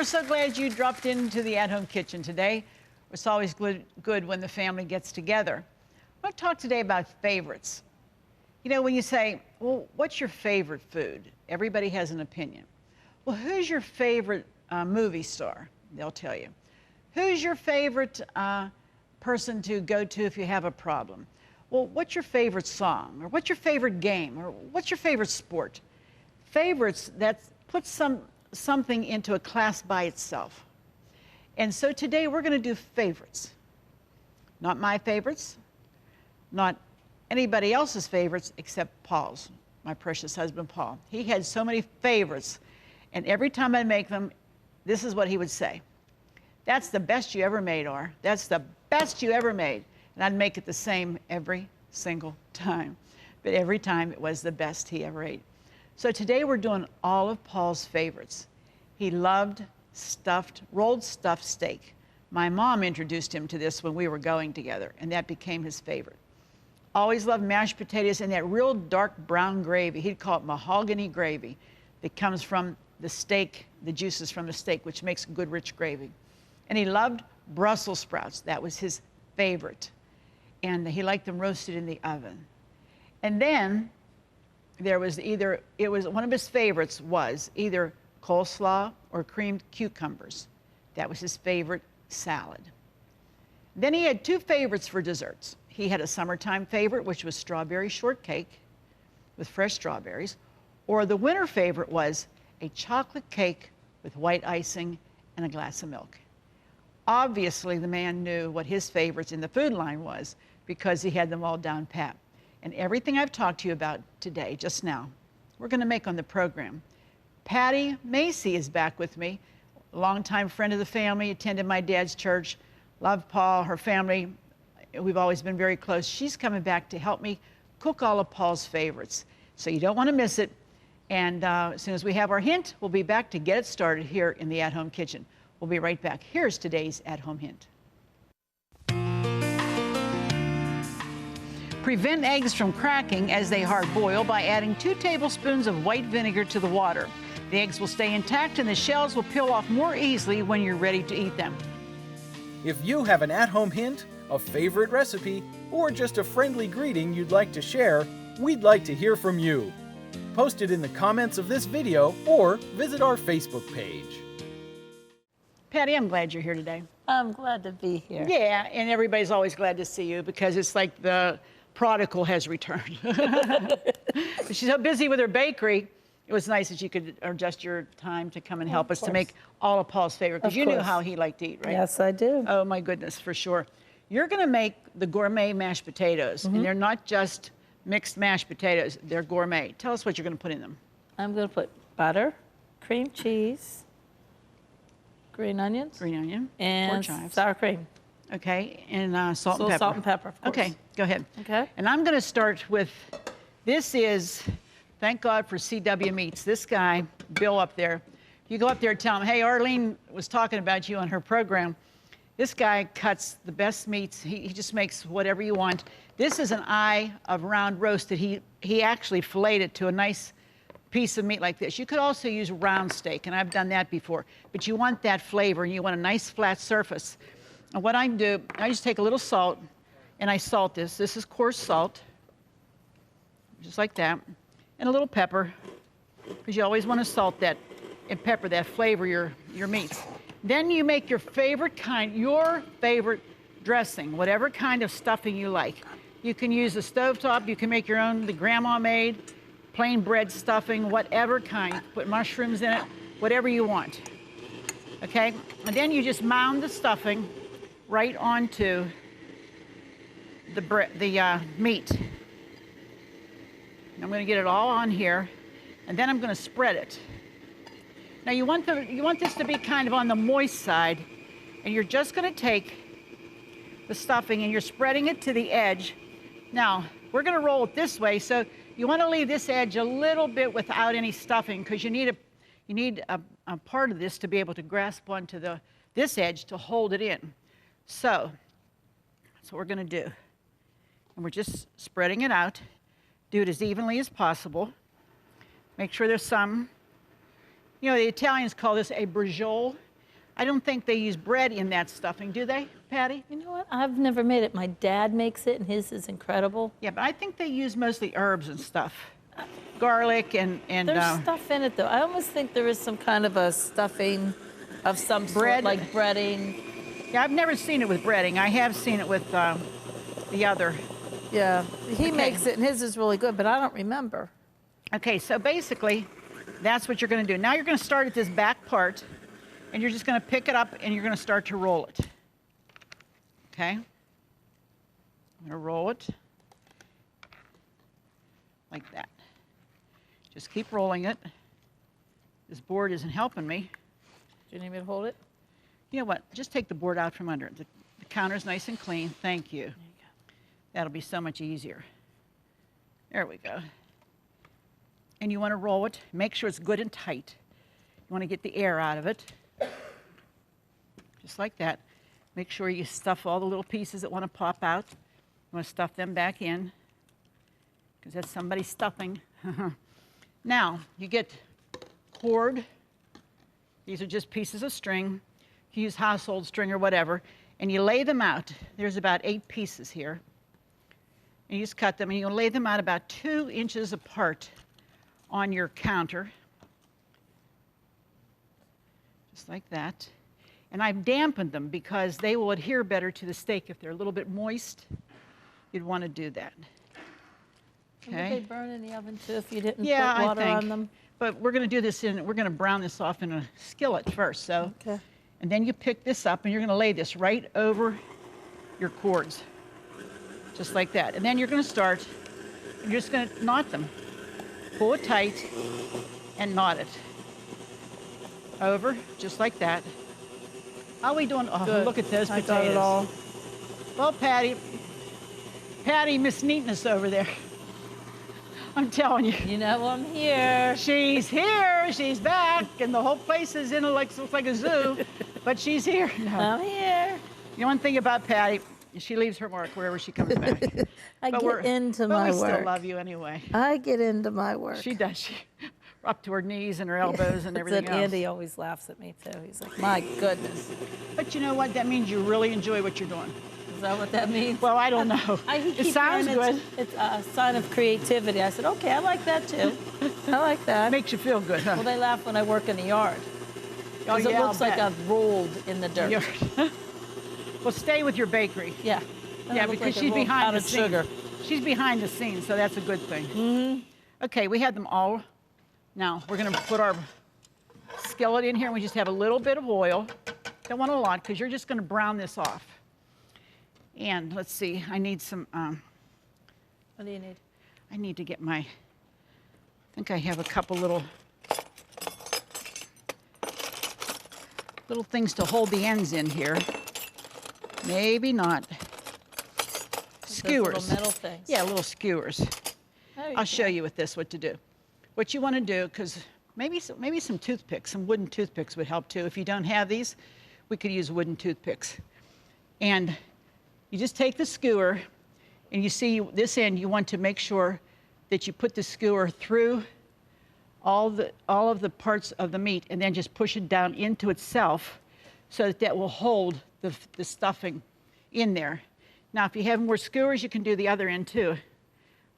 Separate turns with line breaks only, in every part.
we're so glad you dropped into the at-home kitchen today. It's always good when the family gets together. I want to talk today about favorites. You know, when you say, well, what's your favorite food? Everybody has an opinion. Well, who's your favorite movie star? They'll tell you. Who's your favorite person to go to if you have a problem? Well, what's your favorite song? Or what's your favorite game? Or what's your favorite sport? Favorites, that puts something into a class by itself. And so today we're going to do favorites. Not my favorites, not anybody else's favorites except Paul's, my precious husband Paul. He had so many favorites, and every time I make them, this is what he would say. That's the best you ever made, Ar. That's the best you ever made. And I'd make it the same every single time. But every time it was the best he ever ate. So today we're doing all of Paul's favorites. He loved rolled stuffed steak. My mom introduced him to this when we were going together, and that became his favorite. Always loved mashed potatoes and that real dark brown gravy. He'd call it mahogany gravy that comes from the steak, the juices from the steak, which makes good rich gravy. And he loved Brussels sprouts. That was his favorite. And he liked them roasted in the oven. And then there was one of his favorites was either coleslaw or creamed cucumbers. That was his favorite salad. Then he had two favorites for desserts. He had a summertime favorite, which was strawberry shortcake with fresh strawberries, or the winter favorite was a chocolate cake with white icing and a glass of milk. Obviously, the man knew what his favorites in the food line was because he had them all down pat. And everything I've talked to you about today, just now, we're going to make on the program. Patty Macy is back with me, a longtime friend of the family, attended my dad's church, loved Paul, her family. We've always been very close. She's coming back to help me cook all of Paul's favorites. So you don't want to miss it. And as soon as we have our hint, we'll be back to get it started here in the at-home kitchen. We'll be right back. Here's today's at-home hint. Prevent eggs from cracking as they hard boil by adding 2 tablespoons of white vinegar to the water. The eggs will stay intact and the shells will peel off more easily when you're ready to eat them.
If you have an at-home hint, a favorite recipe, or just a friendly greeting you'd like to share, we'd like to hear from you. Post it in the comments of this video or visit our Facebook page.
Patty, I'm glad you're here today.
I'm glad to be here.
Yeah, and everybody's always glad to see you because it's like the prodigal has returned. She's so busy with her bakery. It was nice that you could adjust your time to come and help us to make all of Paul's favorite, because you knew how he liked to eat, right?
Yes, I do.
Oh, my goodness, for sure. You're going to make the gourmet mashed potatoes, and they're not just mixed mashed potatoes. They're gourmet. Tell us what you're going to put in them.
I'm going to put butter, cream cheese, green onions, and
pork chives,
sour cream.
Okay, and salt and pepper.
Salt and pepper, of course.
Okay, go ahead.
Okay.
And I'm going to start with, this is, thank God for CW Meats. This guy, Bill up there, you go up there and tell him, hey, Arlene was talking about you on her program. This guy cuts the best meats. He just makes whatever you want. This is an eye of round roast that he actually filleted it to a nice piece of meat like this. You could also use round steak, and I've done that before, but you want that flavor, and you want a nice flat surface. And what I do, I just take a little salt, and I salt this. This is coarse salt, just like that, and a little pepper, because you always want to salt that and pepper that flavor your meats. Then you make your favorite dressing, whatever kind of stuffing you like. You can use the stovetop, you can make your own, the grandma made, plain bread stuffing, whatever kind. You can put mushrooms in it, whatever you want. Okay? And then you just mound the stuffing right onto the meat. I'm going to get it all on here, and then I'm going to spread it. Now you want this to be kind of on the moist side, and you're just going to take the stuffing and you're spreading it to the edge. Now we're going to roll it this way, so you want to leave this edge a little bit without any stuffing, because you need a part of this to be able to grasp onto this edge to hold it in. So that's what we're going to do. And we're just spreading it out. Do it as evenly as possible. Make sure there's some, you know, the Italians call this a braciole. I don't think they use bread in that stuffing, do they, Patty?
You know what? I've never made it. My dad makes it, and his is incredible.
Yeah, but I think they use mostly herbs and stuff. Garlic and
There's stuff in it, though. I almost think there is some kind of a stuffing of some
bread.
sort, like breading.
Yeah, I've never seen it with breading. I have seen it with the other.
Yeah, he makes it, and his is really good, but I don't remember.
Okay, so basically, that's what you're going to do. Now you're going to start at this back part, and you're just going to pick it up, and you're going to start to roll it. Okay? I'm going to roll it like that. Just keep rolling it. This board isn't helping me.
Do you need me to hold it?
You know what? Just take the board out from under it. The counter's nice and clean. Thank you.
There you go.
That'll be so much easier. There we go. And you want to roll it. Make sure it's good and tight. You want to get the air out of it. Just like that. Make sure you stuff all the little pieces that want to pop out. You want to stuff them back in, because that's somebody's stuffing. Now, you get cord. These are just pieces of string. You use household string or whatever, and you lay them out. There's about 8 pieces here. And you just cut them, and you lay them out about 2 inches apart on your counter. Just like that. And I've dampened them because they will adhere better to the steak. If they're a little bit moist, you'd want to do that. Okay.
Would they burn in the oven too if you didn't
Yeah,
put water
I think.
on them?
But we're going to do this we're going to brown this off in a skillet first. So,
Okay.
and then you pick this up, and you're going to lay this right over your cords, just like that. And then you're going to start. You're just going to knot them. Pull it tight and knot it over, just like that. How are we doing? Oh,
Good.
look at those
I
potatoes.
got it all.
Well, Patty, Miss Neatness over there. I'm telling you.
You know I'm here.
She's here, she's back, and the whole place is looks like a zoo, but she's here. No.
I'm here.
The one thing about Patty, she leaves her mark wherever she comes back.
I
But
get into my
But we
work.
still love you anyway.
I get into my work.
She does. She up to her knees and her elbows and everything else.
Andy always laughs at me too. He's like, my goodness.
But you know what? That means you really enjoy what you're doing.
Is that what that means?
Well, I don't know.
He
It
keeps
sounds
saying
good.
It's a sign of creativity. I said, okay, I like that too. I like that.
Makes you feel good, huh?
Well, they laugh when I work in the yard.
Oh,
Because it
yeah,
looks
I'll
like
bet.
I've rolled in the dirt.
Well, stay with your bakery.
Yeah.
Yeah, because she's behind the scenes.
sugar.
She's behind the scenes, so that's a good thing.
Mm-hmm.
Okay, we have them all. Now, we're going to put our skillet in here, and we just have a little bit of oil. Don't want a lot, because you're just going to brown this off. And let's see, I need some,
What do you need?
I need to get my, I think I have a couple little things to hold the ends in here. Maybe not. Skewers.
Those little metal things.
Yeah, little skewers.
There you
I'll show
go.
you with this what to do. What you want to do, because maybe some toothpicks, some wooden toothpicks would help too. If you don't have these, we could use wooden toothpicks. And you just take the skewer, and you see this end, you want to make sure that you put the skewer through all of the parts of the meat, and then just push it down into itself so that that will hold the stuffing in there. Now, if you have more skewers, you can do the other end too.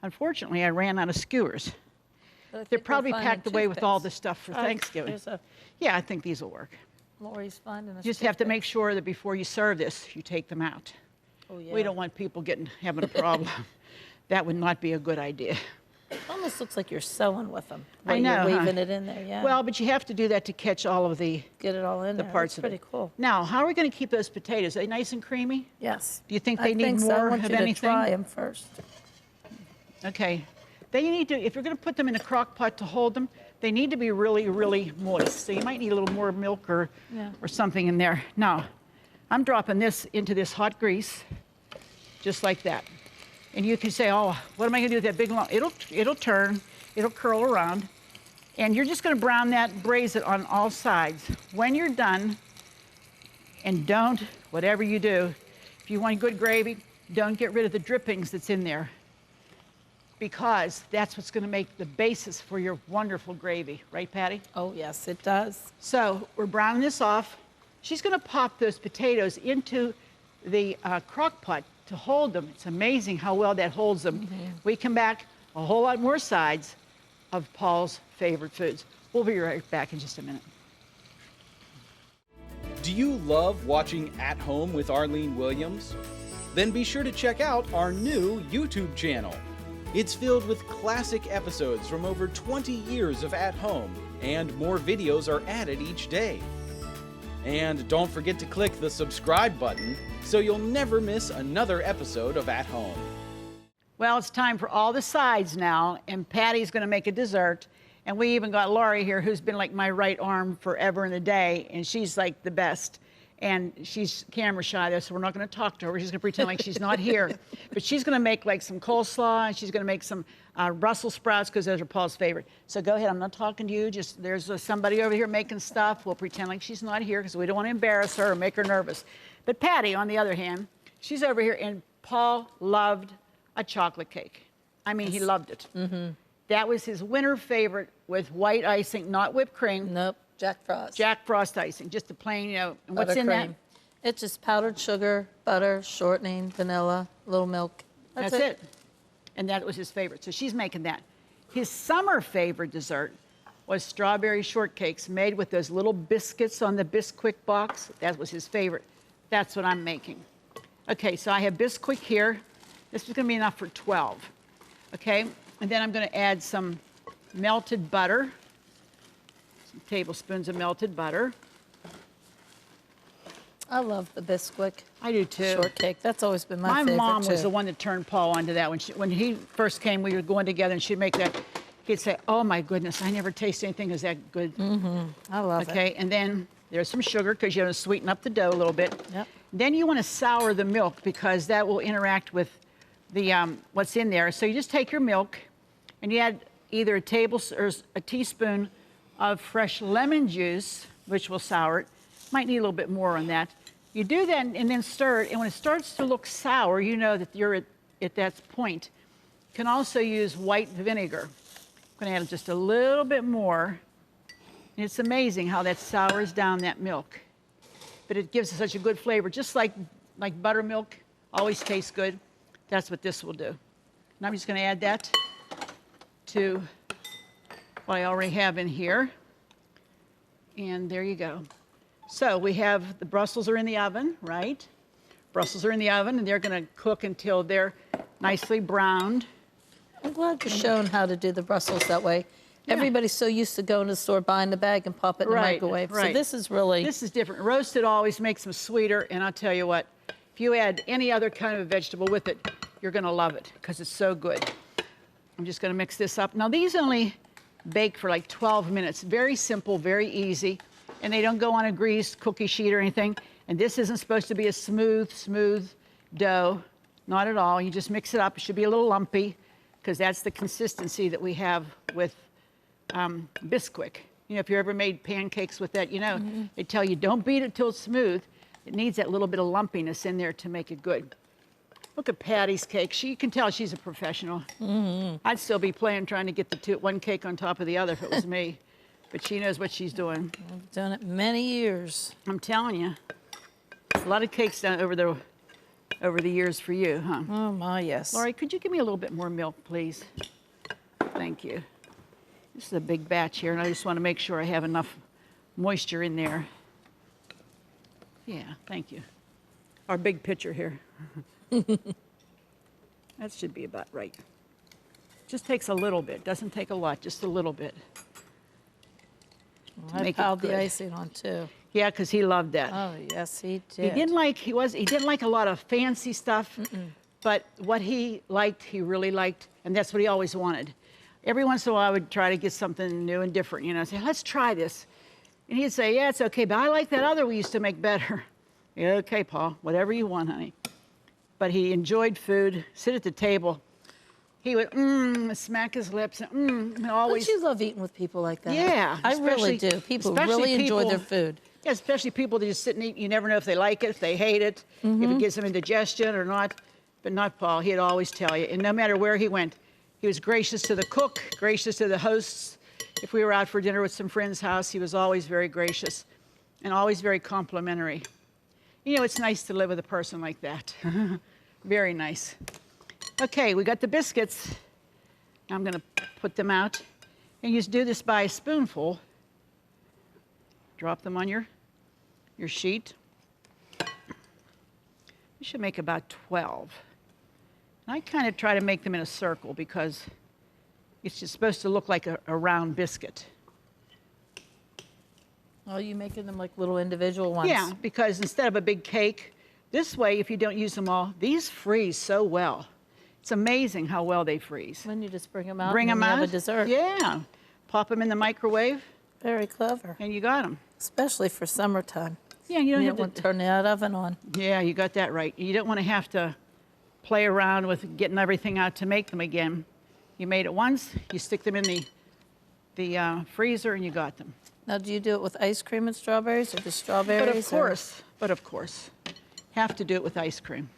Unfortunately, I ran out of skewers.
But I
They're
think we're
probably
finding
packed away with all the
toothpicks.
stuff for
Oh,
Thanksgiving.
there's a-
Yeah, I think these will work.
Lori's finding us.
You just have to make
toothpicks.
sure that before you serve this, you take them out.
Oh, yeah.
We don't want people having a problem. That would not be a good idea.
It almost looks like you're sewing with them.
I
while
know,
You're
huh?
weaving it in there, yeah.
Well, but you have to do that to catch all of the
Get it all in there.
parts
That's
of it.
pretty cool.
Now, how are we going to keep those potatoes? Are they nice and creamy?
Yes.
Do you think
I
they need
think so.
more
I want
of
you
anything?
to try them first.
Okay. Then you need to, if you're going to put them in a crock pot to hold them, they need to be really, really moist. So you might need a little more milk or something in there. Now, I'm dropping this into this hot grease, just like that. And you can say, oh, what am I going to do with that big lump? It'll turn, it'll curl around. And you're just going to brown that, braise it on all sides. When you're done, and don't, whatever you do, if you want good gravy, don't get rid of the drippings that's in there, because that's what's going to make the basis for your wonderful gravy. Right, Patty?
Oh, yes, it does.
So we're browning this off. She's going to pop those potatoes into the crock pot to hold them. It's amazing how well that holds them. We come back, a whole lot more sides of Paul's favorite foods. We'll be right back in just a minute.
Do you love watching At Home with Arlene Williams? Then be sure to check out our new YouTube channel. It's filled with classic episodes from over 20 years of At Home, and more videos are added each day. And don't forget to click the subscribe button so you'll never miss another episode of At Home.
Well, it's time for all the sides now, and Patty's going to make a dessert. And we even got Laurie here, who's been like my right arm forever and a day, and she's like the best. And she's camera shy though, so we're not going to talk to her. She's going to pretend like she's not here. But she's going to make like some coleslaw, and she's going to make some Brussels sprouts, because those are Paul's favorite. So go ahead, I'm not talking to you. Just there's somebody over here making stuff. We'll pretend like she's not here because we don't want to embarrass her or make her nervous. But Patty, on the other hand, she's over here, and Paul loved a chocolate cake. I mean, he loved it. That was his winter favorite, with white icing, not whipped cream.
Nope, Jack Frost.
Jack Frost icing, just the plain, you know. And what's in that?
It's just powdered sugar, butter, shortening, vanilla, a little milk.
That's it. And that was his favorite. So she's making that. His summer favorite dessert was strawberry shortcakes made with those little biscuits on the Bisquick box. That was his favorite. That's what I'm making. Okay, so I have Bisquick here. This is going to be enough for 12. Okay, and then I'm going to add some melted butter, some tablespoons of melted butter.
I love the Bisquick.
I do too.
Shortcake. That's always been my favorite.
My mom
too.
was the one that turned Paul onto that. When he first came, we were going together, and she'd make that. He'd say, "Oh my goodness, I never tasted anything as that good."
I love it.
Okay, and then there's some sugar, because you want to sweeten up the dough a little bit.
Yep.
Then you want to sour the milk, because that will interact with the what's in there. So you just take your milk, and you add either a teaspoon of fresh lemon juice, which will sour it. Might need a little bit more on that. You do that and then stir it, and when it starts to look sour, you know that you're at that point. You can also use white vinegar. I'm going to add just a little bit more. And it's amazing how that sours down that milk. But it gives it such a good flavor, just like buttermilk always tastes good. That's what this will do. And I'm just going to add that to what I already have in here. And there you go. So we have the Brussels are in the oven, right? Brussels are in the oven, and they're going to cook until they're nicely browned.
I'm glad you're showing how to do the Brussels that way. Yeah. Everybody's so used to going to the store, buying the bag, and pop it in the microwave.
Right.
So this is really...
This is different. Roasted always makes them sweeter, and I'll tell you what, if you add any other kind of vegetable with it, you're going to love it, because it's so good. I'm just going to mix this up. Now, these only bake for like 12 minutes. Very simple, very easy, and they don't go on a greased cookie sheet or anything. And this isn't supposed to be a smooth dough. Not at all. You just mix it up. It should be a little lumpy, because that's the consistency that we have with Bisquick. You know, if you ever made pancakes with that, you know, they tell you don't beat it till it's smooth. It needs that little bit of lumpiness in there to make it good. Look at Patty's cake. You can tell she's a professional. I'd still be playing, trying to get one cake on top of the other if it was me. But she knows what she's doing.
I've done it many years.
I'm telling you. A lot of cakes done over the years for you, huh?
Oh, my, yes.
Laurie, could you give me a little bit more milk, please? Thank you. This is a big batch here, and I just want to make sure I have enough moisture in there. Yeah, thank you. Our big pitcher here. That should be about right. Just takes a little bit. Doesn't take a lot, just a little bit.
I piled the icing on, too.
Yeah, because he loved that.
Oh, yes, he did.
He didn't like a lot of fancy stuff, but what he liked, he really liked, and that's what he always wanted. Every once in a while, I would try to get something new and different, you know, say, let's try this. And he'd say, yeah, it's okay, but I like that other we used to make better. Yeah, okay, Paul, whatever you want, honey. But he enjoyed food, sit at the table. He would smack his lips and always.
Don't you love eating with people like that?
Yeah,
I really do. People really enjoy their food.
Yeah, especially people that just sit and eat. You never know if they like it, if they hate it, if it gives them indigestion or not. But not Paul. He'd always tell you. And no matter where he went, he was gracious to the cook, gracious to the hosts. If we were out for dinner with some friend's house, he was always very gracious. and always very complimentary. You know, it's nice to live with a person like that. Very nice. Okay, we got the biscuits. Now I'm going to put them out. And you just do this by a spoonful. Drop them on your sheet. You should make about 12. And I kind of try to make them in a circle because it's just supposed to look like a round biscuit.
Oh, you making them like little individual ones?
Yeah, because instead of a big cake, this way, if you don't use them all, these freeze so well. It's amazing how well they freeze.
Then you just bring them out
Bring
and
them
then
out.
you have a dessert.
Yeah. Pop them in the microwave,
Very clever.
and you got them.
Especially for summertime.
Yeah, you don't
You
have
have
to.
to turn that oven on.
Yeah, you got that right. You don't want to have to play around with getting everything out to make them again. You made it once, you stick them in the freezer, and you got them.
Now, do you do it with ice cream and strawberries or just strawberries?
But of course, have to do it with ice cream.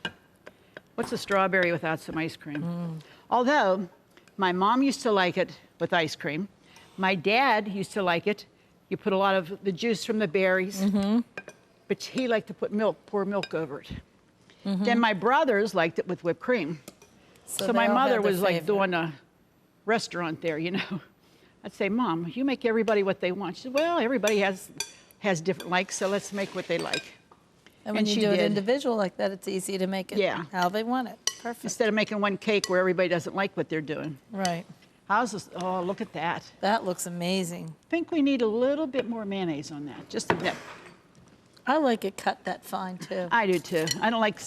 What's a strawberry without some ice cream? Although, my mom used to like it with ice cream. My dad used to like it. You put a lot of the juice from the berries, but he liked to put milk, pour milk over it. Then my brothers liked it with whipped cream. So
they
my
all
mother
have their
was like
favorite.
doing a restaurant there, you know. I'd say, Mom, you make everybody what they want. She said, well, everybody has different likes, so let's make what they like.
And when
And
you
she
do it
did.
individual like that, it's easy to make it
Yeah.
how they want it. Perfect.
Instead of making one cake where everybody doesn't like what they're doing.
Right.
How's this? Oh, look at that.
That looks amazing.
I think we need a little bit more mayonnaise on that, just a bit.
I like it cut that fine too.
I do too. I don't like,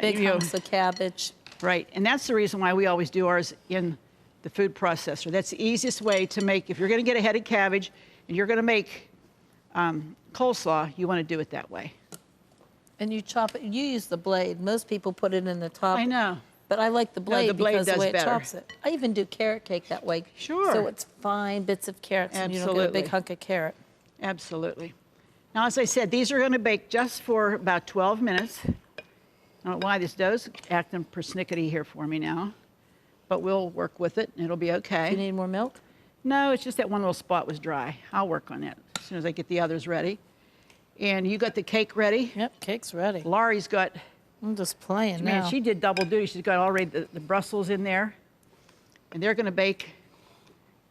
Big
you know,
hunks of cabbage.
right. And that's the reason why we always do ours in the food processor. That's the easiest way to make, if you're going to get a head of cabbage and you're going to make coleslaw, you want to do it that way.
And you chop it, you use the blade. Most people put it in the top.
I know.
But I like the blade,
the blade
because the
does
way it
better.
chops it. I even do carrot cake that way.
Sure.
So it's fine bits of carrots and you don't get a
Absolutely.
big hunk of carrot.
Absolutely. Now, as I said, these are going to bake just for about 12 minutes. I don't know why this dough's acting persnickety here for me now, but we'll work with it, and it'll be okay.
Do you need more milk?
No, it's just that one little spot was dry. I'll work on that as soon as I get the others ready. And you got the cake ready.
Yep, cake's ready.
Laurie's got,
I'm just playing
man,
now.
she did double duty. She's got already the Brussels in there. And they're going to bake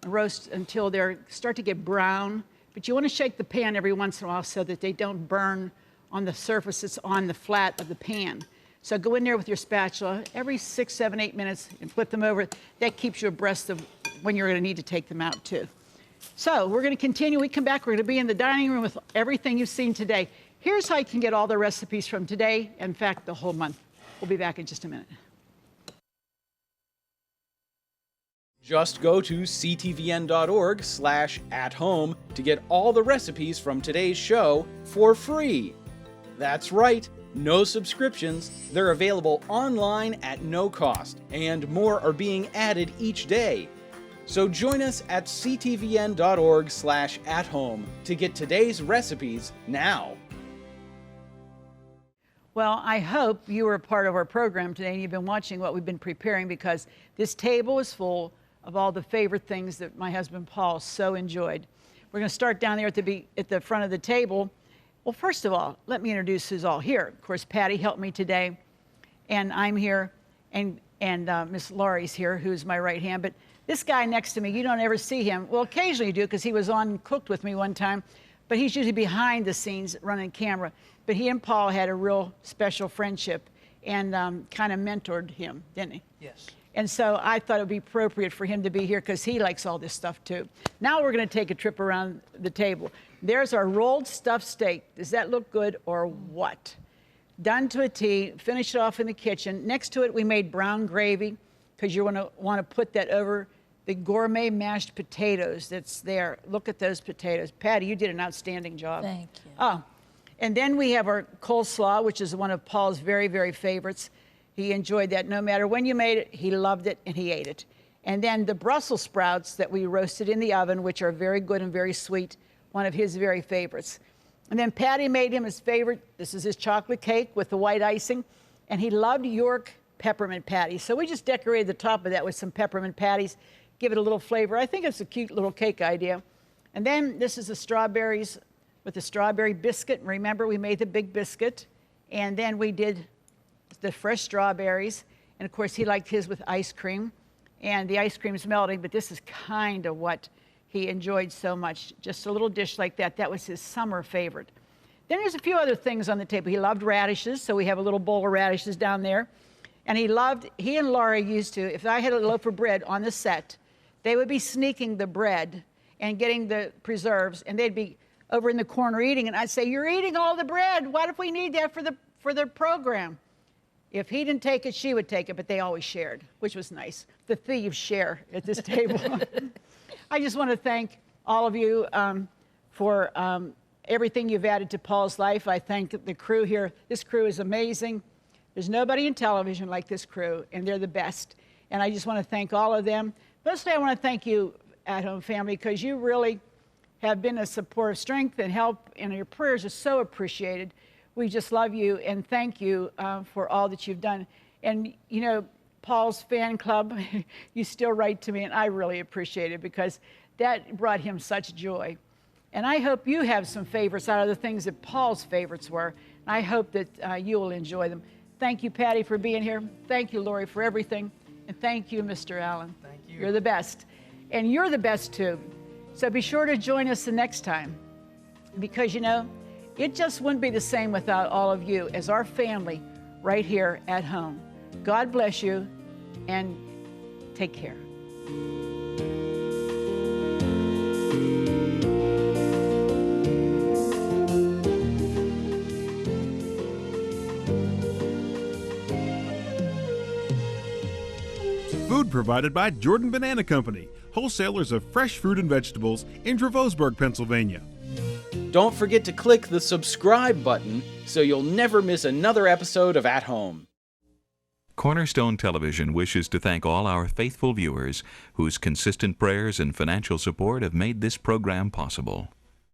and roast until they start to get brown. But you want to shake the pan every once in a while so that they don't burn on the surface that's on the flat of the pan. So go in there with your spatula every 6, 7, 8 minutes and flip them over. That keeps you abreast of when you're going to need to take them out too. So we're going to continue. We come back. We're going to be in the dining room with everything you've seen today. Here's how you can get all the recipes from today. In fact, the whole month. We'll be back in just a minute.
Just go to ctvn.org/athome to get all the recipes from today's show for free. That's right, no subscriptions. They're available online at no cost, and more are being added each day. So join us at ctvn.org/athome to get today's recipes now.
Well, I hope you were a part of our program today and you've been watching what we've been preparing, because this table is full of all the favorite things that my husband Paul so enjoyed. We're going to start down there at the front of the table. Well, first of all, let me introduce who's all here. Of course, Patty helped me today, and I'm here, and Miss Laurie's here, who's my right hand. But this guy next to me, you don't ever see him. Well, occasionally you do, because he was on and cooked with me one time, but he's usually behind the scenes running camera. But he and Paul had a real special friendship and kind of mentored him, didn't he?
Yes.
And so I thought it would be appropriate for him to be here because he likes all this stuff too. Now we're going to take a trip around the table. There's our rolled stuffed steak. Does that look good or what? Done to a T. Finish it off in the kitchen. Next to it, we made brown gravy because you want to put that over the gourmet mashed potatoes that's there. Look at those potatoes. Patty, you did an outstanding job.
Thank you.
Oh, and then we have our coleslaw, which is one of Paul's very, very favorites. He enjoyed that. No matter when you made it, he loved it and he ate it. And then the Brussels sprouts that we roasted in the oven, which are very good and very sweet, one of his very favorites. And then Patty made him his favorite. This is his chocolate cake with the white icing. And he loved York peppermint patties. So we just decorated the top of that with some peppermint patties, give it a little flavor. I think it's a cute little cake idea. And then this is the strawberries with the strawberry biscuit. Remember, we made the big biscuit, and then we did the fresh strawberries. And of course, he liked his with ice cream, and the ice cream's melting, but this is kind of what he enjoyed so much. Just a little dish like that. That was his summer favorite. Then there's a few other things on the table. He loved radishes, so we have a little bowl of radishes down there. And he and Laura used to, if I had a loaf of bread on the set, they would be sneaking the bread and getting the preserves, and they'd be over in the corner eating, and I'd say, "You're eating all the bread. What if we need that for the program?" If he didn't take it, she would take it, but they always shared, which was nice. The thieves share at this table. I just want to thank all of you for everything you've added to Paul's life. I thank the crew here. This crew is amazing. There's nobody in television like this crew, and they're the best. And I just want to thank all of them. Mostly I want to thank you, At Home family, because you really have been a support of strength and help, and your prayers are so appreciated. We just love you and thank you for all that you've done. And, you know, Paul's fan club, you still write to me, and I really appreciate it because that brought him such joy. And I hope you have some favorites out of the things that Paul's favorites were. And I hope that you will enjoy them. Thank you, Patty, for being here. Thank you, Lori, for everything. And thank you, Mr. Allen.
Thank you.
You're the best. And you're the best, too. So be sure to join us the next time. Because, you know, it just wouldn't be the same without all of you as our family right here at home. God bless you, and take care.
Food provided by Jordan Banana Company, wholesalers of fresh fruit and vegetables in Dravosburg, Pennsylvania.
Don't forget to click the subscribe button so you'll never miss another episode of At Home.
Cornerstone Television wishes to thank all our faithful viewers whose consistent prayers and financial support have made this program possible.